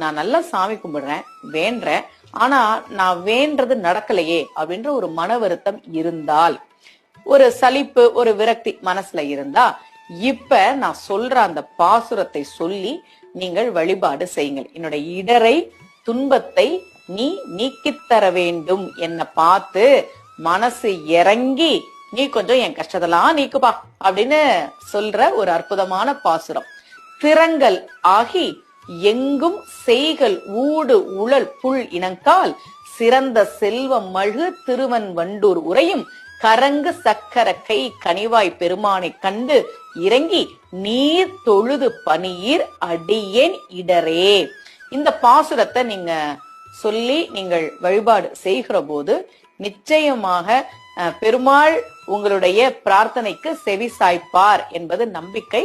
நான் நல்லா சாமி கும்பிடுறேன், வேண்டேன், ஆனா நான் வேண்டது நடக்கலையே அப்படின்ற ஒரு மன வருத்தம் இருந்தால், ஒரு சலிப்பு, ஒரு விரக்தி மனசுல இருந்தா, இப்ப நான் சொல்ற அந்த பாசுரத்தை சொல்லி நீங்கள் வழிபாடு செய்யுங்கள். என்னோட இடரை துன்பத்தை நீ நீக்கித்தர வேண்டும் என்ன பார்த்து மனசு இறங்கி நீ கொஞ்சம் என் கஷ்டத்தெல்லாம் நீக்குப்பா அப்படின்னு சொல்ற ஒரு அற்புதமான பாசுரம். திறங்கள் ஆகி எங்கும் செய்கள் ஊடு உழல் புல் இனங்கால் சிறந்த செல்வம் மழு திருவன் வண்டூர் உரையும் கரங்கு சக்கர கை கனிவாய் பெருமானை கண்டு இறங்கி நீர் தொழுது பணியீர் அடியேன் இடரே. இந்த பாசுரத்தை நீங்க சொல்லி நீங்கள் வழிபாடு செய்கிற போது நிச்சயமாக பெருமாள் உங்களுடைய பிரார்த்தனைக்கு செவி சாய்ப்பார் என்பது நம்பிக்கை.